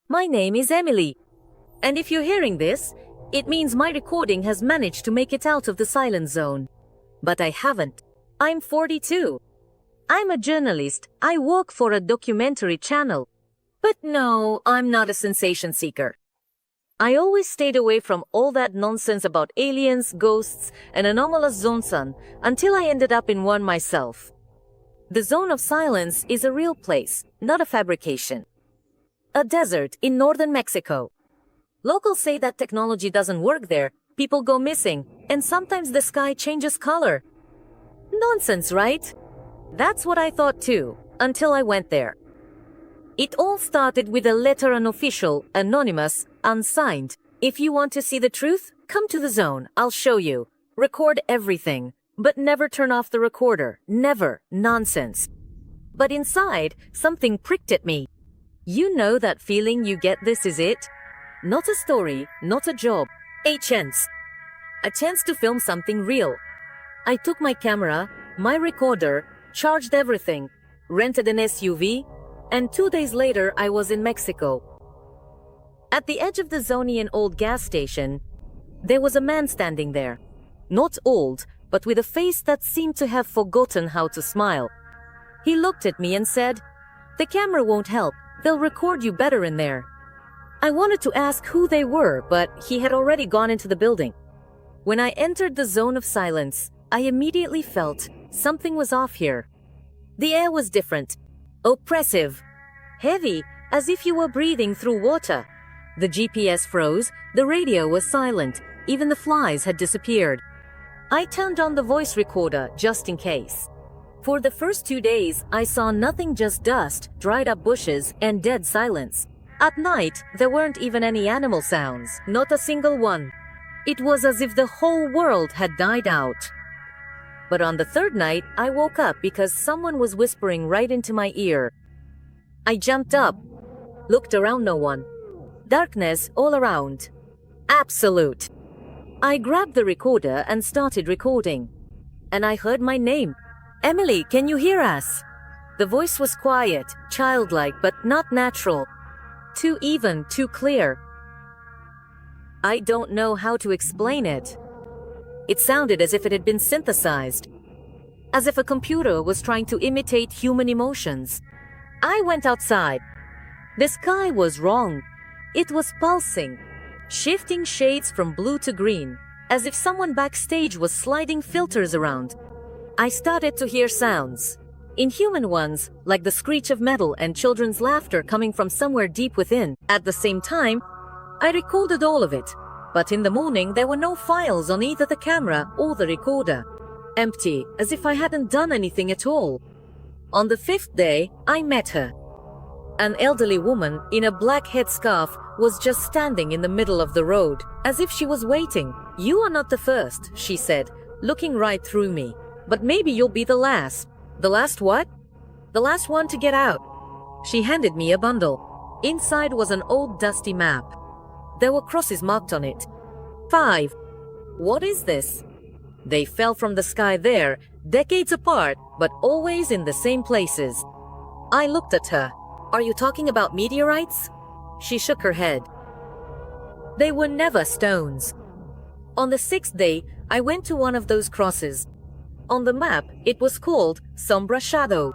My name is Emily. And if you're hearing this, it means my recording has managed to make it out of the silent zone. But I haven't. I'm 42. I'm a journalist. I work for a documentary channel. But no, I'm not a sensation seeker. I always stayed away from all that nonsense about aliens, ghosts, and anomalous zones until I ended up in one myself. The Zone of Silence is a real place, not a fabrication. A desert in northern Mexico. Locals say that technology doesn't work there, people go missing, and sometimes the sky changes color. Nonsense, right? That's what I thought too, until I went there. It all started with a letter, unofficial, anonymous, unsigned. If you want to see the truth, come to the zone, I'll show you. Record everything, but never turn off the recorder. Never. Nonsense. But inside, something pricked at me. You know that feeling you get, this is it? Not a story, not a job, a chance. A chance to film something real. I took my camera, my recorder, charged everything, rented an SUV, and 2 days later I was in Mexico. At the edge of the Zonian old gas station, there was a man standing there. Not old, but with a face that seemed to have forgotten how to smile. He looked at me and said, "The camera won't help. They'll record you better in there." I wanted to ask who they were, but he had already gone into the building. When I entered the Zone of Silence, I immediately felt something was off here. The air was different, oppressive, heavy, as if you were breathing through water. The GPS froze, the radio was silent, even the flies had disappeared. I turned on the voice recorder just in case. For the first 2 days, I saw nothing, just dust, dried up bushes, and dead silence. At night, there weren't even any animal sounds, not a single one. It was as if the whole world had died out. But on the third night, I woke up because someone was whispering right into my ear. I jumped up, looked around, no one. Darkness all around. Absolute. I grabbed the recorder and started recording. And I heard my name. "Emily, can you hear us?" The voice was quiet, childlike, but not natural. Too even, too clear. I don't know how to explain it. It sounded as if it had been synthesized. As if a computer was trying to imitate human emotions. I went outside. The sky was wrong. It was pulsing, shifting shades from blue to green, as if someone backstage was sliding filters around. I started to hear sounds. Inhuman ones, like the screech of metal and children's laughter coming from somewhere deep within. At the same time, I recorded all of it. But in the morning, there were no files on either the camera or the recorder. Empty, as if I hadn't done anything at all. On the 5th day, I met her. An elderly woman in a black headscarf was just standing in the middle of the road, as if she was waiting. "You are not the first," she said, looking right through me. "But maybe you'll be the last." "The last what?" "The last one to get out." She handed me a bundle. Inside was an old dusty map. There were crosses marked on it. 5. What is this? They fell from the sky there, decades apart, but always in the same places. I looked at her. "Are you talking about meteorites?" She shook her head. They were never stones. On the 6th day, I went to one of those crosses. On the map, it was called Sombra Shadow.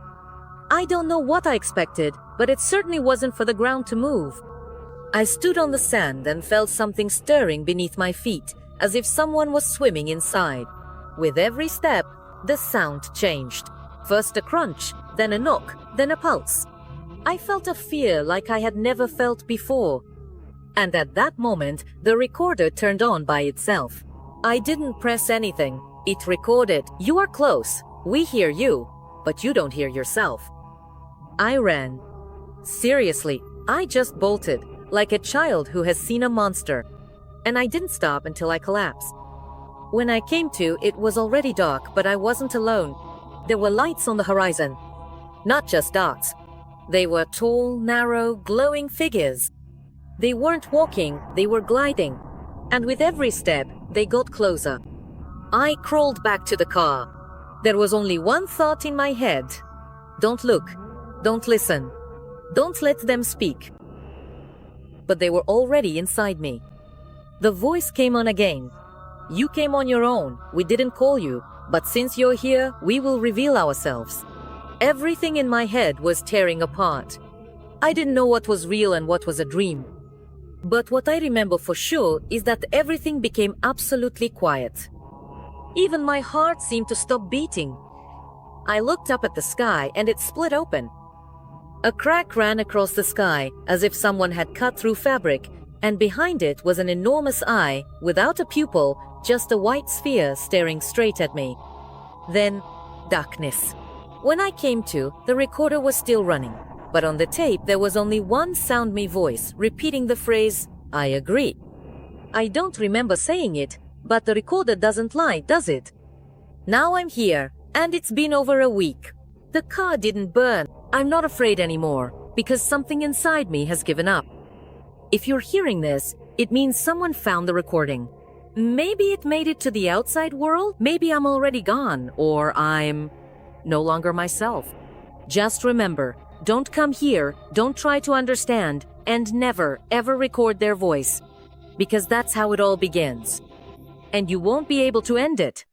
I don't know what I expected, but it certainly wasn't for the ground to move. I stood on the sand and felt something stirring beneath my feet, as if someone was swimming inside. With every step, the sound changed. First a crunch, then a knock, then a pulse. I felt a fear like I had never felt before. And at that moment, the recorder turned on by itself. I didn't press anything. It recorded. "You are close. We hear you, but you don't hear yourself." I ran. Seriously, I just bolted, like a child who has seen a monster. And I didn't stop until I collapsed. When I came to, it was already dark, but I wasn't alone. There were lights on the horizon. Not just dots. They were tall, narrow, glowing figures. They weren't walking, they were gliding. And with every step, they got closer. I crawled back to the car. There was only one thought in my head. Don't look. Don't listen. Don't let them speak. but they were already inside me. The voice came on again. You came on your own. We didn't call you, but since you're here, we will reveal ourselves. Everything in my head was tearing apart. I didn't know what was real and what was a dream. But what I remember for sure is that everything became absolutely quiet. Even my heart seemed to stop beating. I looked up at the sky and it split open. A crack ran across the sky as if someone had cut through fabric, and behind it was an enormous eye without a pupil, just a white sphere staring straight at me. Then, darkness. When I came to, the recorder was still running, but on the tape there was only one sound me voice repeating the phrase, "I agree." I don't remember saying it, but the recorder doesn't lie, does it? Now I'm here, and it's been over a week. The car didn't burn. I'm not afraid anymore, because something inside me has given up. If you're hearing this, it means someone found the recording. Maybe it made it to the outside world. Maybe I'm already gone, or I'm no longer myself. Just remember, don't come here, don't try to understand, and never, ever record their voice. Because that's how it all begins. And you won't be able to end it.